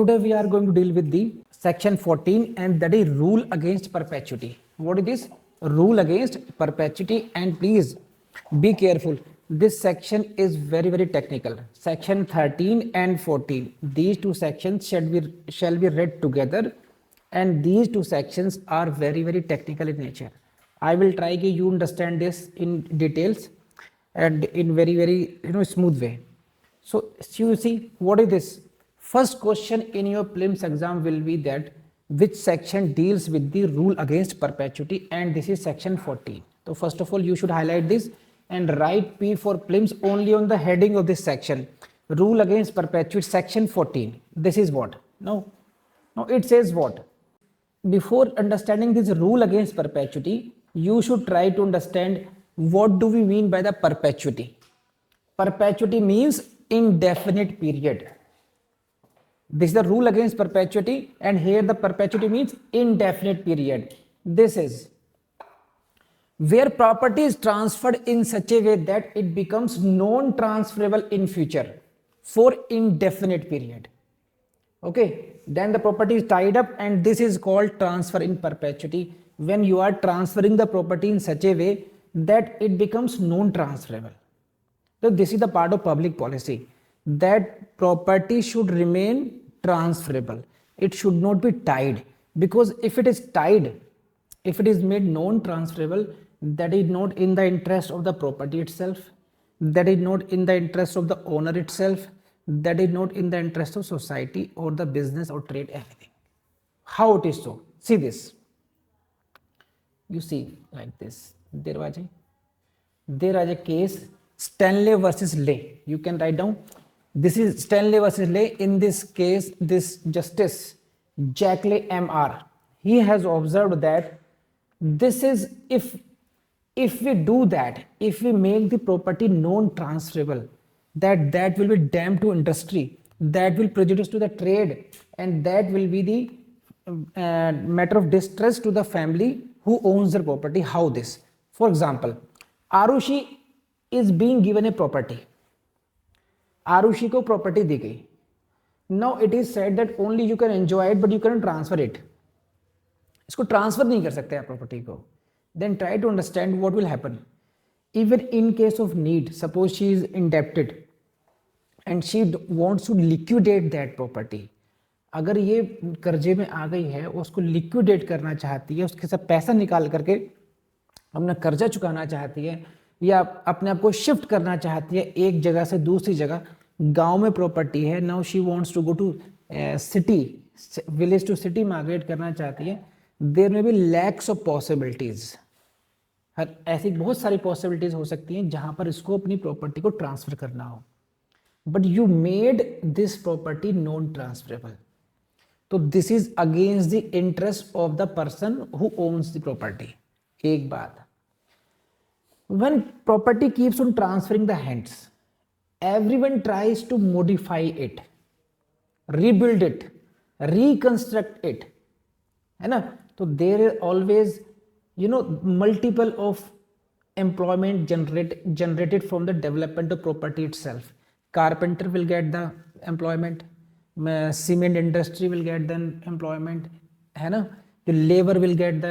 Today we are going to deal with the section 14, and that is rule against perpetuity. What is this? Rule against perpetuity. And please be careful, this section is very technical. Section 13 and 14, these two sections shall be read together, and these two sections are very technical in nature. I will try to you understand this in details and in very smooth way. So you see, what is this? First question in your prelims exam will be that which section deals with the rule against perpetuity, and this is section 14. So first of all, you should highlight this and write P for prelims only on the heading of this section. Rule against perpetuity, section 14. This is what? No, it says what? Before understanding this rule against perpetuity, you should try to understand what do we mean by the perpetuity. Perpetuity means indefinite period. This is the rule against perpetuity, and here the perpetuity means indefinite period. This is where property is transferred in such a way that it becomes non-transferable in future for indefinite period. Okay, then the property is tied up, and this is called transfer in perpetuity, when you are transferring the property in such a way that it becomes non-transferable. So this is the part of public policy, that property should remain transferable. It should not be tied, because if it is tied, if it is made non-transferable, that is not in the interest of the property itself, that is not in the interest of the owner itself, that is not in the interest of society or the business or trade, everything. How it is so? See this. You see like this. There was a case, Stanley versus Lay. You can write down. This is Stanley versus Lay. In this case, this Justice Jackley MR, he has observed that this is if we do that, if we make the property non-transferable, that will be damage to industry, that will prejudice to the trade, and that will be the matter of distress to the family who owns the property. How this? For example, Arushi is being given a property. Arushi को property दी गई. Now it is said that only you can enjoy it but you can transfer it. इसको transfer नहीं कर सकते आप property को. Then try to understand what will happen even in case of need. Suppose she is indebted and she wants to liquidate that property. अगर ये कर्जे में आ गई है, उसको लिक्विडेट करना चाहती है, उसके साथ पैसा निकाल करके अपना कर्जा चुकाना चाहती है, या अपने आप को शिफ्ट करना चाहती है एक जगह से दूसरी जगह. गांव में प्रॉपर्टी है, now she wants to go to city, village to city migrate करना चाहती है. देयर में भी लैक्स ऑफ पॉसिबिलिटीज, ऐसी बहुत सारी पॉसिबिलिटीज हो सकती हैं जहां पर इसको अपनी प्रॉपर्टी को ट्रांसफर करना हो, but you made this property non transferable. तो this is against the interest of the person who owns the property. एक बात, when property keeps on transferring the hands, everyone tries to modify it, rebuild it, reconstruct it, है ना. तो there is always multiple of employment generated from the development of property itself. Carpenter will get the employment, cement industry will get the employment, है ना. The labor will get the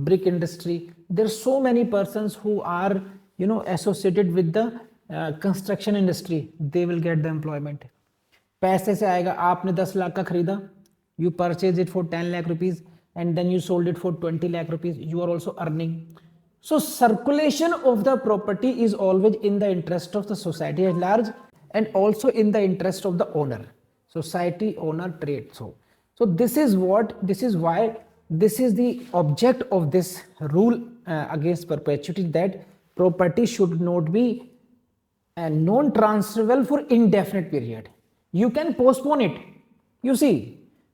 brick industry. There are so many persons who are associated with the construction industry. They will get the employment. पैसे से आएगा. आपने 10 लाख का खरीदा, you purchased it for 10 lakh rupees and then you sold it for 20 lakh rupees. You are also earning. So circulation of the property is always in the interest of the society at large, and also in the interest of the owner, society, owner, trade. So this is why this is the object of this rule against perpetuity, that property should not be non-transferable for indefinite period. You can postpone it. You see,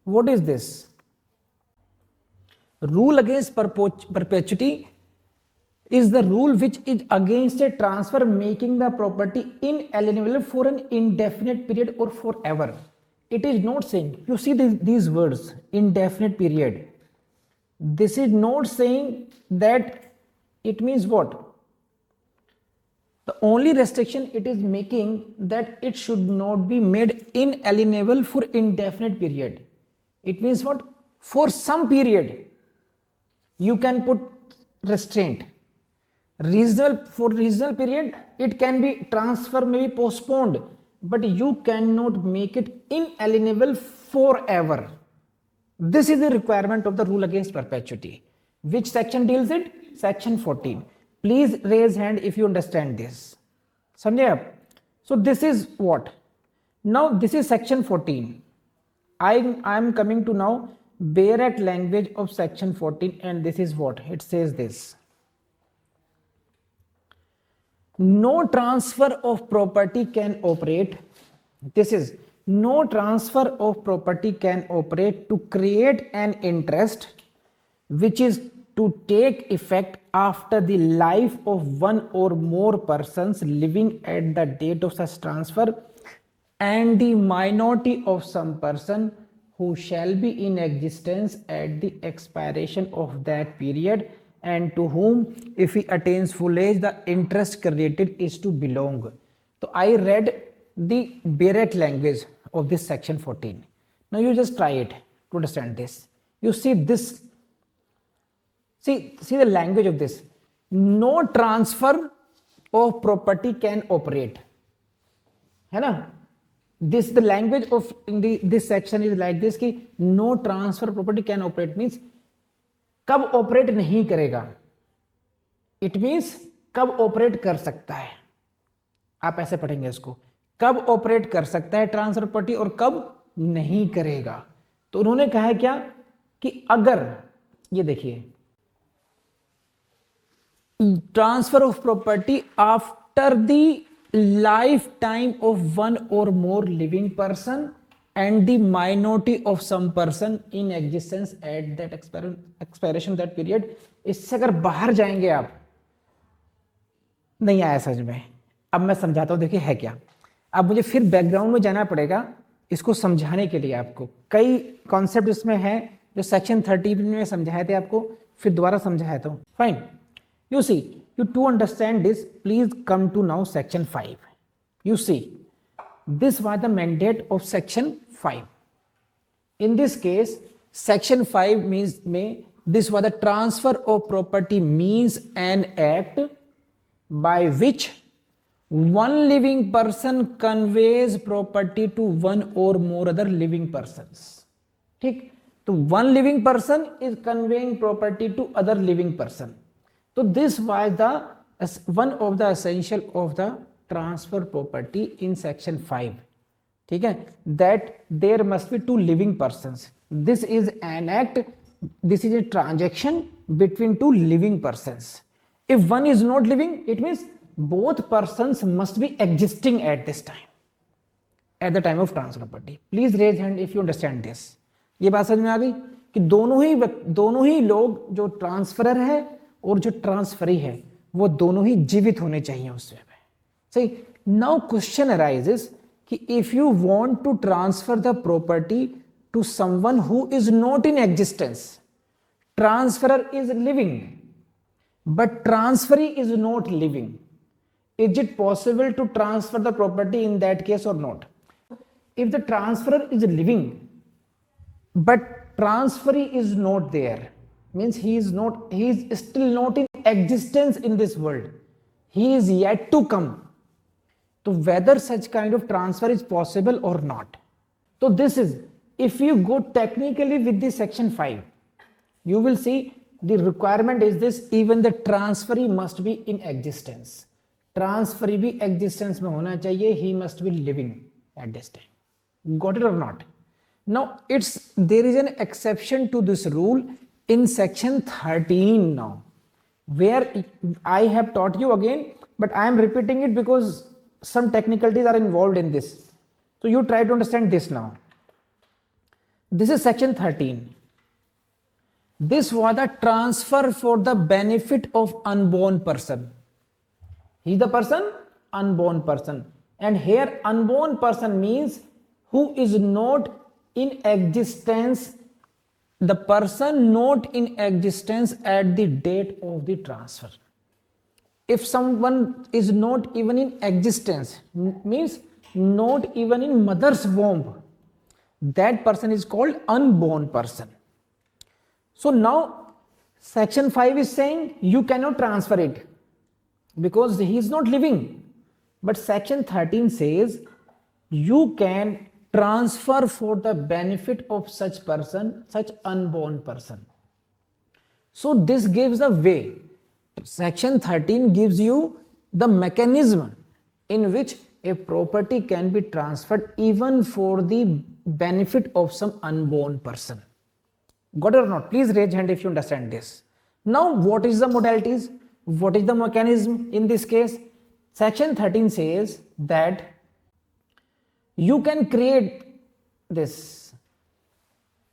what is this? Rule against perpetuity is the rule which is against a transfer making the property inalienable for an indefinite period or forever. It is not saying, you see these words, indefinite period. This is not saying that it means what? The only restriction it is making that it should not be made inalienable for indefinite period. It means what? For some period you can put restraint. For reasonable period it can be transfer may be postponed, but you cannot make it inalienable forever. This is the requirement of the rule against perpetuity. Which section deals it? Section 14. Please raise hand if you understand this. Samjhe? So this is what? Now this is section 14. I am coming to now bare act language of section 14, and this is what it says. This: no transfer of property can operate. This is no transfer of property can operate to create an interest which is to take effect after the life of one or more persons living at the date of such transfer, and the minority of some person who shall be in existence at the expiration of that period, and to whom, if he attains full age, the interest created is to belong. So I read the bare act language of this section 14. Now you just try it to understand this. You see this, see the language of this: no transfer of property can operate, है ना? This the language of this section is like this कि no transfer of property can operate means कब operate नहीं करेगा, it means कब operate कर सकता है. आप ऐसे पढ़ेंगे इसको, कब ऑपरेट कर सकता है ट्रांसफर प्रॉपर्टी और कब नहीं करेगा. तो उन्होंने कहा है क्या कि अगर ये देखिए transfer of property after the life time of one or more living person and the minority of some person in existence at that expiration that period. इससे अगर बाहर जाएंगे आप, नहीं आया समझ में. अब मैं समझाता हूं, देखिए है क्या. अब मुझे फिर बैकग्राउंड में जाना पड़ेगा इसको समझाने के लिए. आपको कई कॉन्सेप्ट इसमें है जो सेक्शन 13 में समझाए थे, आपको फिर दोबारा समझाया था. Fine. You see, you to understand this please come to now section 5. You see, this was the mandate of section 5. In this case, section 5 means this was the transfer of property means an act by which one living person conveys property to one or more other living persons. ठीक, तो one living person is conveying property to other living person. So this was the one of the essential of the transfer property in section 5. ठीक है, that there must be two living persons. This is an act, this is a transaction between two living persons. If one is not living, it means both persons must be existing at this time, at the time of transfer property. Please raise hand if you understand this. ये बात समझ में आ गई कि दोनों ही लोग, जो transferor है और जो ट्रांसफरी है, वो दोनों ही जीवित होने चाहिए उस समय. See, now question arises कि if you want to transfer the property to someone who is not in existence, transferor is living but transferee is not living, is it possible to transfer the property in that case or not? If the transferor is living but transferee is not there, means he is still not in existence in this world, he is yet to come. So whether such kind of transfer is possible or not. So this is, if you go technically with the section 5, you will see the requirement is this: even the transferee must be in existence. Transferee भी existence में होना चाहिए, he must be living at this time. Got it or not? Now there is an exception to this rule in section 13 now, where I have taught you again, but I am repeating it because some technicalities are involved in this. So you try to understand this now. This is section 13. This was the transfer for the benefit of unborn person. He is the person, unborn person. And here unborn person means who is not in existence, the person not in existence at the date of the transfer. if someone is not even in existence, means not even in mother's womb, that person is called unborn person. So now section 5 is saying you cannot transfer it because he is not living. But section 13 says you can transfer for the benefit of such person, such unborn person. So this gives a way. Section 13 gives you the mechanism in which a property can be transferred even for the benefit of some unborn person. Got it or not? Please raise hand if you understand this. Now, what is the modalities? What is the mechanism in this case? Section 13 says that you can create this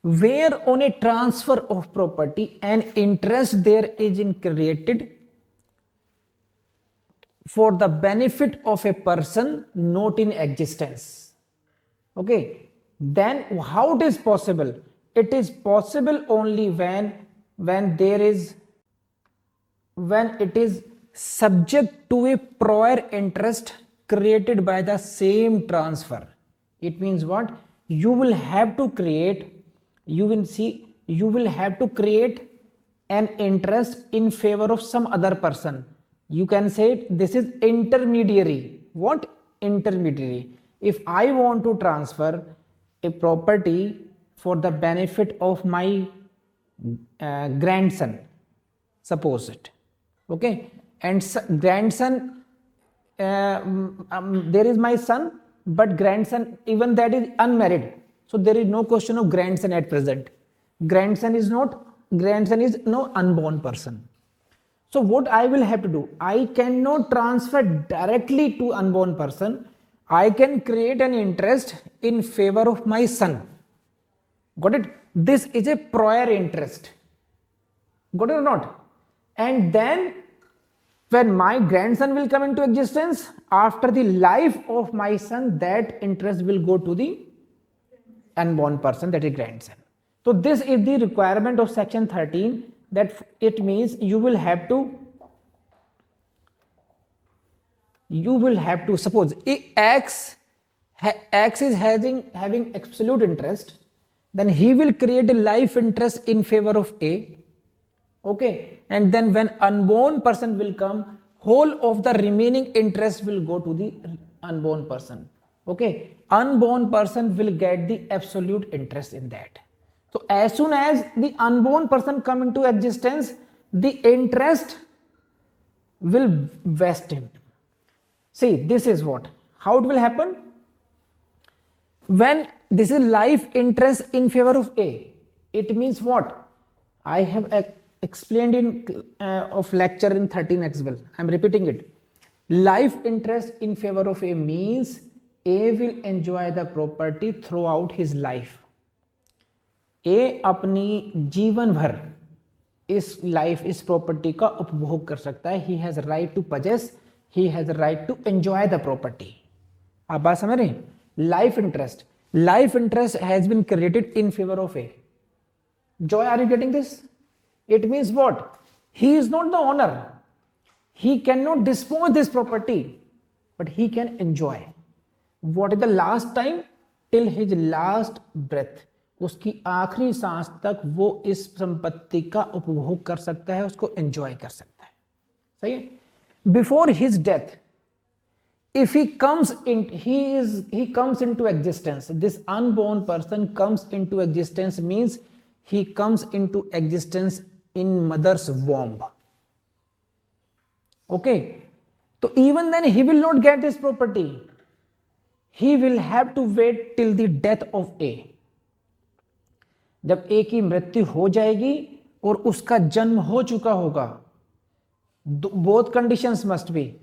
where on a transfer of property an interest there is created for the benefit of a person not in existence. Okay, then how it is possible? It is possible only when it is subject to a prior interest created by the same transfer. It means what? You will have to create an interest in favor of some other person. You can say this is intermediary. What? Intermediary. If I want to transfer a property for the benefit of my grandson, suppose it, okay, and grandson, there is my son, but grandson, even that is unmarried, so there is no question of grandson at present. Grandson is no unborn person. So what I will have to do, I cannot transfer directly to unborn person. I can create an interest in favor of my son. Got it? This is a prior interest. Got it or not? And then when my grandson will come into existence, after the life of my son, that interest will go to the unborn person, that is grandson. So this is the requirement of section 13, that it means you will have to suppose X is having absolute interest, then he will create a life interest in favor of A. Okay, and then when unborn person will come, whole of the remaining interest will go to the unborn person. Okay, unborn person will get the absolute interest in that. So as soon as the unborn person come into existence, the interest will vest him. See, this is how it will happen. When this is life interest in favor of A, it means what? I have explained in of lecture in 13 as well. I am repeating it. Life interest in favor of A means A will enjoy the property throughout his life. ए अपनी जीवन भर इस property का उपभोग कर सकता है. He has right to possess, he has right to enjoy the property. आप बात समझ रहे हैं? Life interest has been created in favour of A. Joy, are you getting this? It means what? He is not the owner, he cannot dispose this property, but he can enjoy. What is the last time? Till his last breath. उसकी आखिरी सांस तक वो इस संपत्ति का उपभोग कर सकता है, उसको एंजॉय कर सकता है. सही है? Before his death, if he comes into existence, this unborn person comes into existence means he comes into existence in mother's womb. Okay, so even then he will not get this property. He will have to wait till the death of A. जब ए की मृत्यु हो जाएगी और उसका जन्म हो चुका होगा, both conditions must be,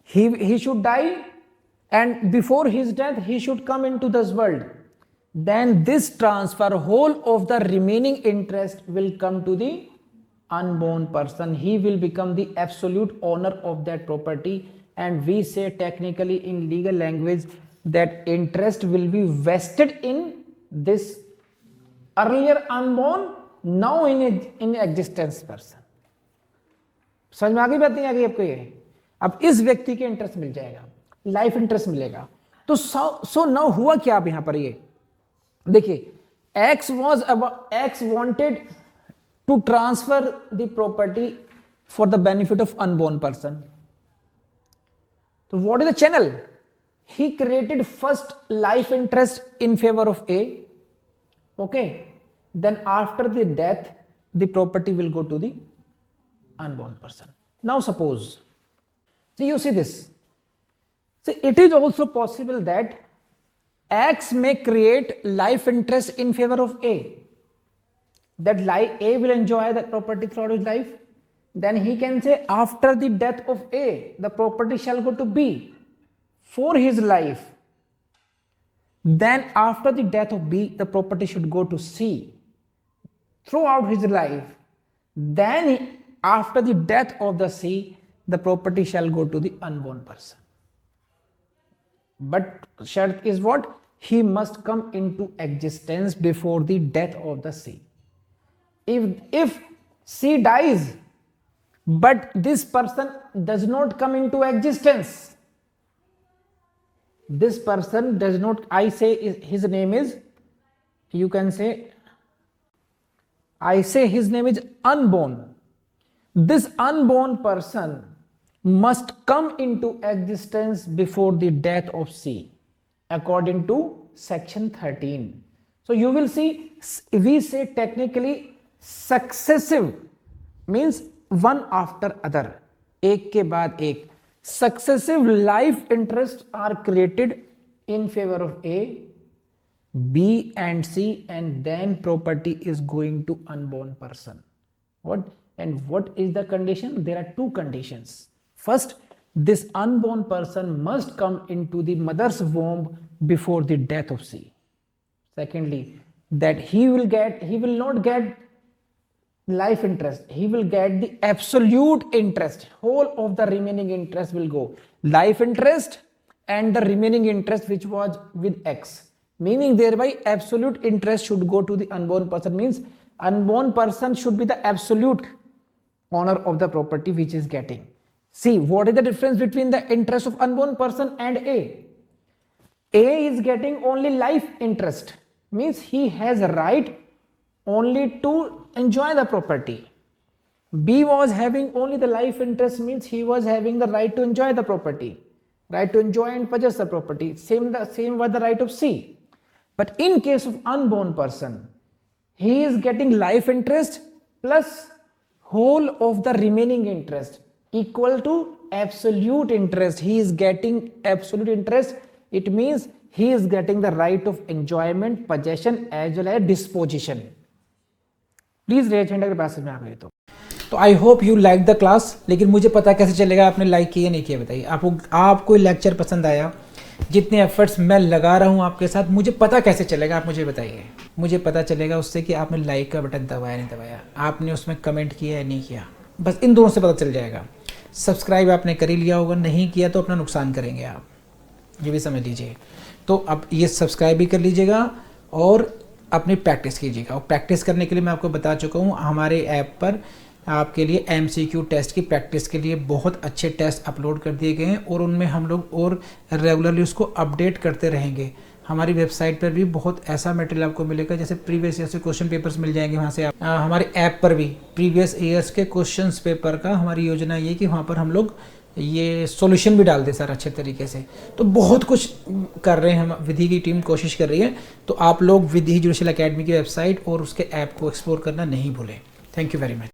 he should die, and before his death he should come into this world. Then this transfer, whole of the remaining interest will come to the unborn person. He will become the absolute owner of that property, and we say technically in legal language that interest will be vested in this earlier unborn, now in existence person. समझ में आ गई बात, नहीं आ गई आपको ये? अब इस व्यक्ति के इंटरेस्ट मिल जाएगा, लाइफ इंटरेस्ट मिलेगा। तो सो नाउ हुआ क्या अब यहां पर, ये देखिए, X wanted to transfer the property for the benefit of unborn person. So what is the channel? He created first life interest in favor of A. Okay. Then after the death, the property will go to the unborn person. Now suppose, see, you see this. See, it is also possible that X may create life interest in favor of A. That A will enjoy the property throughout his life. Then he can say, after the death of A, the property shall go to B for his life. Then after the death of B, the property should go to C throughout his life. Then after the death of the C, the property shall go to the unborn person. But shart is what? He must come into existence before the death of the C. If C dies, but this person does not come into existence, this person does not, I say his name is, you can say, I say his name is unborn. This unborn person must come into existence before the death of C, according to section 13. So you will see, we say technically successive means one after other, एक के बाद एक, successive life interests are created in favor of A, B and C, and then property is going to unborn person. What is the condition? There are two conditions. First, this unborn person must come into the mother's womb before the death of C. Secondly, that he will not get life interest, he will get the absolute interest. Whole of the remaining interest will go. Life interest and the remaining interest which was with X. Meaning thereby absolute interest should go to the unborn person, means unborn person should be the absolute owner of the property which is getting. See, what is the difference between the interest of unborn person and A? A is getting only life interest, means he has a right only to enjoy the property. B was having only the life interest, means he was having the right to enjoy the property, right to enjoy and possess the property. Same was the right of C. But in case of unborn person, he is getting life interest plus whole of the remaining interest equal to absolute interest. He is getting absolute interest. It means he is getting the right of enjoyment, possession as well as disposition. Please raise hand अगर बात समझ में आ गई तो I hope you like the class. लेकिन मुझे पता कैसे चलेगा आपने लाइक किया नहीं किया, बताइए। आपको लेक्चर पसंद आया, जितने एफर्ट्स मैं लगा रहा हूँ आपके साथ, मुझे पता कैसे चलेगा, आप मुझे बताइए। मुझे पता चलेगा उससे कि आपने लाइक का बटन दबाया नहीं दबाया, आपने उसमें कमेंट किया या नहीं किया, बस इन दोनों से पता चल जाएगा। सब्सक्राइब आपने कर ही लिया होगा, नहीं किया तो अपना नुकसान करेंगे आप, ये भी समझ लीजिए। तो अब ये सब्सक्राइब भी कर लीजिएगा और अपनी प्रैक्टिस कीजिएगा। और प्रैक्टिस करने के लिए मैं आपको बता चुका हूँ, हमारे ऐप पर आपके लिए MCQ टेस्ट की प्रैक्टिस के लिए बहुत अच्छे टेस्ट अपलोड कर दिए गए हैं और उनमें हम लोग और रेगुलरली उसको अपडेट करते रहेंगे। हमारी वेबसाइट पर भी बहुत ऐसा मटेरियल आपको मिलेगा, जैसे प्रीवियस ईयर से क्वेश्चन पेपर्स मिल जाएंगे वहाँ से। आप हमारे ऐप पर भी प्रीवियस ईयर्स के क्वेश्चन पेपर का हमारी योजना ये कि वहाँ पर हम लोग ये सॉल्यूशन भी डाल दे सर अच्छे तरीके से। तो बहुत कुछ कर रहे हैं, हम विधि की टीम कोशिश कर रही है। तो आप लोग विधि जुडिशियल एकेडमी की वेबसाइट और उसके ऐप को एक्सप्लोर करना नहीं भूलें। Thank you very much.